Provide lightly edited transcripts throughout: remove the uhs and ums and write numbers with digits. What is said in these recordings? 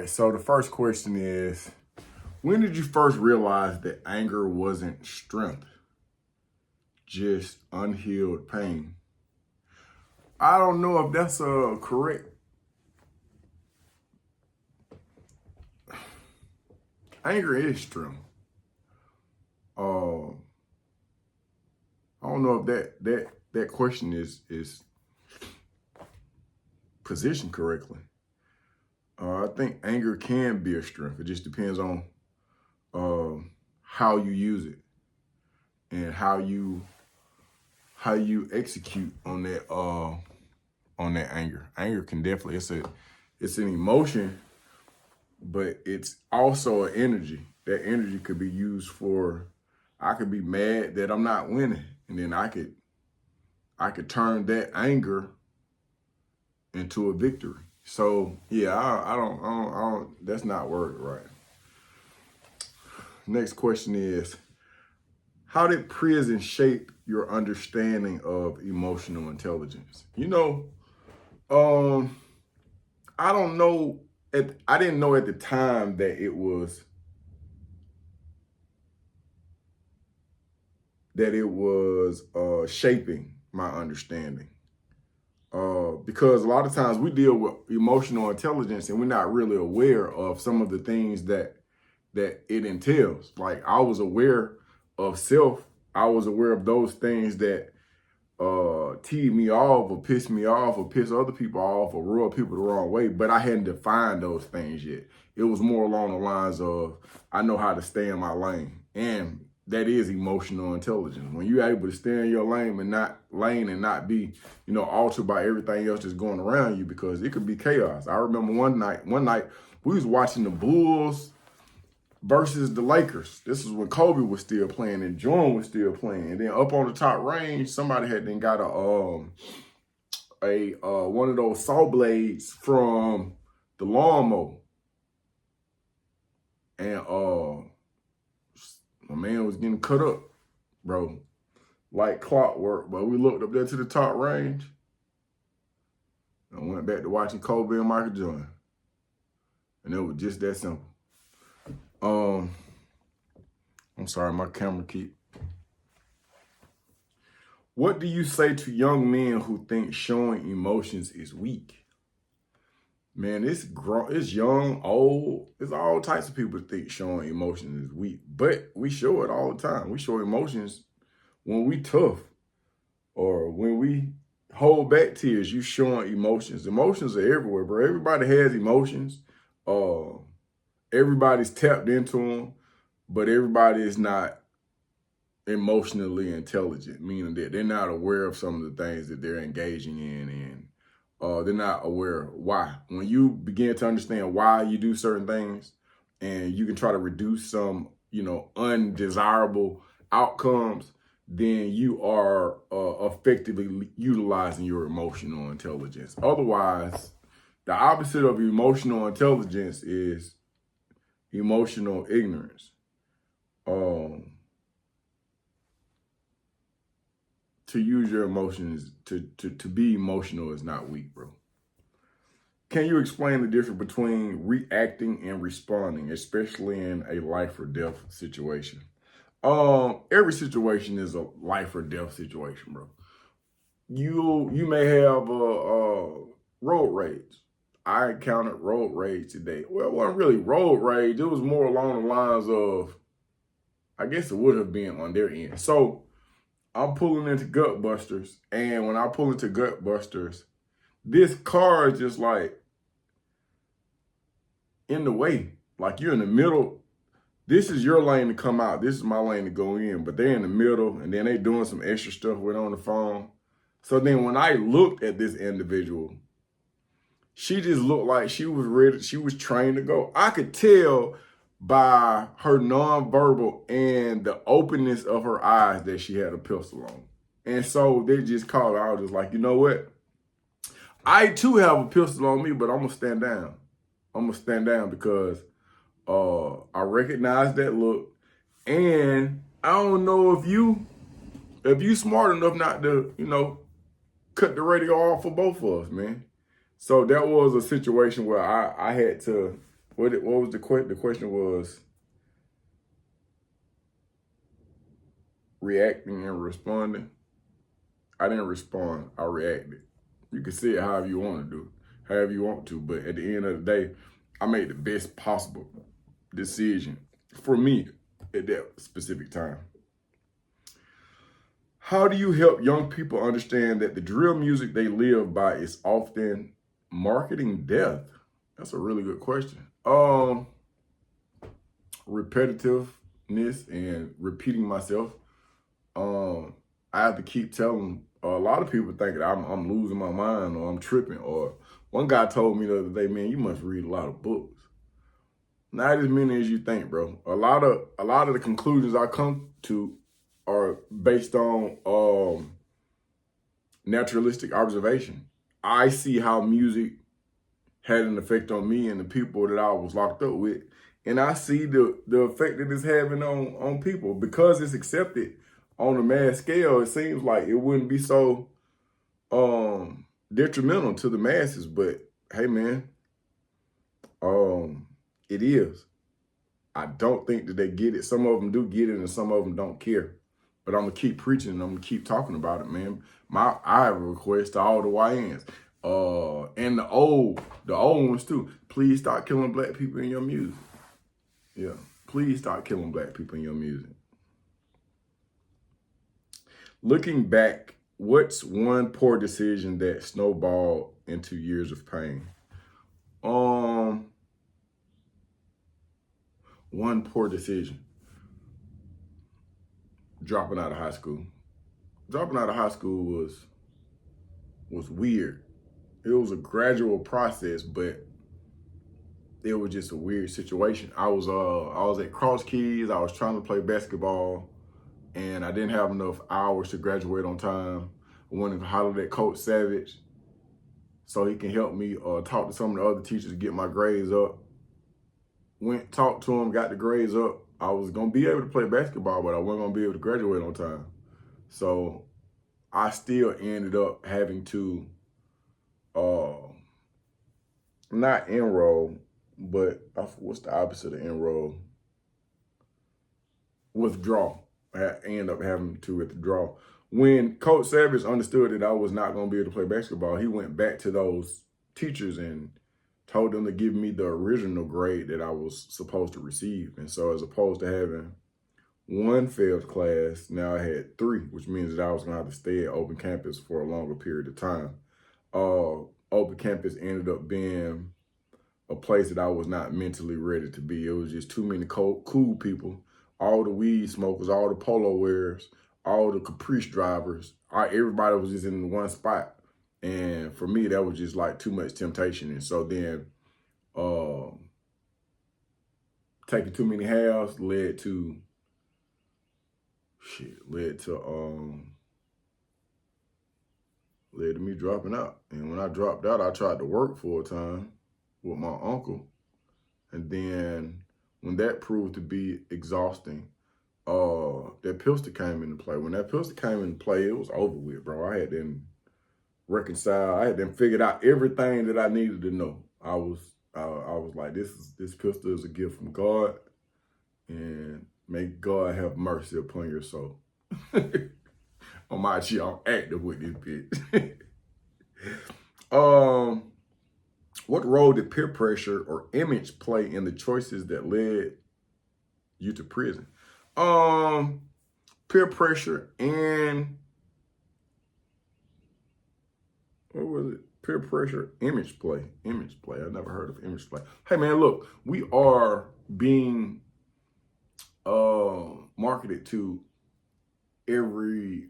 so the first question is, when did you first realize that anger wasn't strength, just unhealed pain? I don't know if that's correct. Anger is strength. I don't know if that question is positioned correctly. I think anger can be a strength. It just depends on how you use it and how you execute on that anger. Anger can definitely it's an emotion, but it's also an energy. That energy could be used for, I could be mad that I'm not winning, and then I could turn that anger into a victory. So yeah, I don't that's not worded right. Next question is, how did prison shape your understanding of emotional intelligence? I don't know. I didn't know at the time that it was shaping my understanding. Because a lot of times we deal with emotional intelligence and we're not really aware of some of the things that it entails. Like, I was aware of self. I was aware of those things that teed me off or piss me off or piss other people off or rub people the wrong way, but I hadn't defined those things yet. It was more along the lines of, I know how to stay in my lane. And that is emotional intelligence. When you're able to stay in your lane and not be, altered by everything else that's going around you, because it could be chaos. I remember one night we was watching the Bulls versus the Lakers. This is when Kobe was still playing and Jordan was still playing. And then up on the top range, somebody had then got one of those saw blades from the lawnmower. And my man was getting cut up, bro, like clockwork. But we looked up there to the top range and went back to watching Kobe and Michael Jordan. And it was just that simple. I'm sorry, my camera keep. What do you say to young men who think showing emotions is weak? Man, it's young, old. There's all types of people that think showing emotions is weak, but we show it all the time. We show emotions when we tough or when we hold back tears. You showing emotions. Emotions are everywhere, bro. Everybody has emotions. Everybody's tapped into them, but everybody is not emotionally intelligent, meaning that they're not aware of some of the things that they're engaging in, and they're not aware of why. When you begin to understand why you do certain things, and you can try to reduce some, undesirable outcomes, then you are effectively utilizing your emotional intelligence. Otherwise, the opposite of emotional intelligence is emotional ignorance. To use your emotions, to be emotional is not weak, bro. Can you explain the difference between reacting and responding, especially in a life or death situation? Every situation is a life or death situation, bro. You may have road rage. I encountered road rage today. Well, it wasn't really road rage. It was more along the lines of, I guess it would have been on their end. So I'm pulling into Gutbusters, and when I pull into Gutbusters, this car is just like in the way. Like, you're in the middle. This is your lane to come out. This is my lane to go in, but they're in the middle, and then they doing some extra stuff with on the phone. So then when I looked at this individual, she just looked like she was ready. She was trained to go. I could tell by her nonverbal and the openness of her eyes that she had a pistol on. And so they just called her. I was just like, you know what? I too have a pistol on me, but I'm going to stand down. I'm going to stand down because I recognize that look. And I don't know if you smart enough not to, cut the radio off for both of us, man. So that was a situation where I had to, What was the question? The question was reacting and responding. I didn't respond. I reacted. You can see it however you want to do it, however you want to. But at the end of the day, I made the best possible decision for me at that specific time. How do you help young people understand that the drill music they live by is often marketing death? That's a really good question. Repetitiveness and repeating myself. I have to keep telling a lot of people think that I'm losing my mind or I'm tripping. Or one guy told me the other day, man, you must read a lot of books. Not as many as you think, bro. A lot of the conclusions I come to are based on naturalistic observation. I see how music had an effect on me and the people that I was locked up with. And I see the effect that it's having on people. Because it's accepted on a mass scale, it seems like it wouldn't be so detrimental to the masses. But hey, man, it is. I don't think that they get it. Some of them do get it and some of them don't care. But I'm going to keep preaching and I'm going to keep talking about it, man. I have a request to all the YNs and the old ones too. Please stop killing black people in your music. Yeah, please stop killing black people in your music. Looking back, what's one poor decision that snowballed into years of pain? One poor decision. Dropping out of high school. Dropping out of high school was weird. It was a gradual process, but it was just a weird situation. I was at Cross Keys. I was trying to play basketball, and I didn't have enough hours to graduate on time. I wanted to holler at Coach Savage so he can help me talk to some of the other teachers to get my grades up. Went, talked to him, got the grades up. I was going to be able to play basketball, but I wasn't going to be able to graduate on time. So I still ended up having to not enroll, but what's the opposite of enroll? Withdraw. I ended up having to withdraw. When Coach Savage understood that I was not going to be able to play basketball, he went back to those teachers and told them to give me the original grade that I was supposed to receive. And so as opposed to having one failed class, now I had 3, which means that I was going to have to stay at open campus for a longer period of time. Open campus ended up being a place that I was not mentally ready to be. It was just too many cool people, all the weed smokers, all the polo wearers, all the Caprice drivers. Everybody was just in one spot. And for me, that was just like too much temptation. And so then taking too many halves led to me dropping out. And when I dropped out, I tried to work full time with my uncle. And then when that proved to be exhausting, that pistol came into play. When that pistol came into play, it was over with, bro. I had them reconciled. I had them figured out everything that I needed to know. I was like, this pistol is a gift from God, and may God have mercy upon your soul. On my shit, I'm active with this bitch. What role did peer pressure or image play in the choices that led you to prison? Peer pressure and what was it? Peer pressure, image play. Image play. I never heard of image play. Hey man, look, we are being marketed to every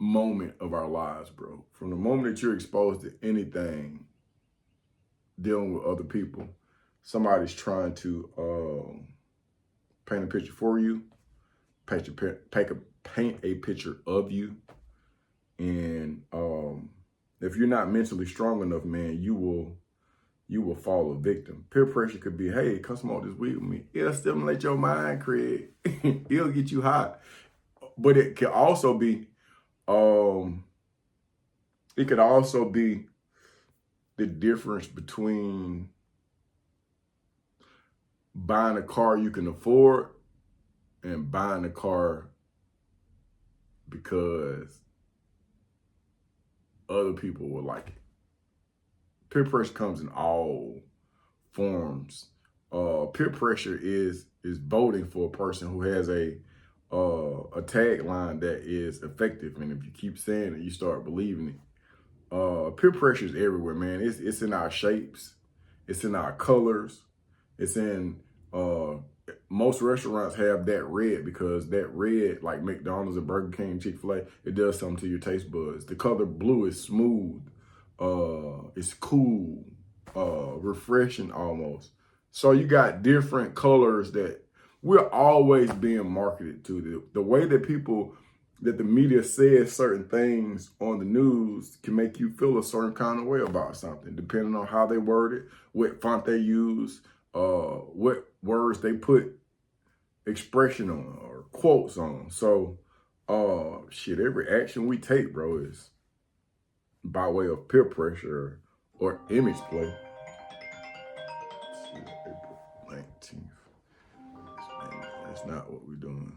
moment of our lives, bro. From the moment that you're exposed to anything dealing with other people, somebody's trying to paint a picture for you, paint a picture of you. And if you're not mentally strong enough, man, you will fall a victim. Peer pressure could be, hey, come smoke this weed with me. It'll stimulate your mind, Craig. It'll get you hot. But it could also be, the difference between buying a car you can afford and buying a car because other people will like it. Peer pressure comes in all forms. Peer pressure is voting for a person who has a tagline that is effective, and if you keep saying it, you start believing it. Peer pressure is everywhere, man. It's in our shapes, it's in our colors, it's in most restaurants have that red because that red, like McDonald's and Burger King, Chick-fil-A, it does something to your taste buds. The color blue is smooth, it's cool, refreshing almost. So you got different colors that we're always being marketed to. The way that the media says certain things on the news can make you feel a certain kind of way about something, depending on how they word it, what font they use, what words they put expression on or quotes on. So, shit, every action we take, bro, is by way of peer pressure or image play. April 19th. That's not what we're doing.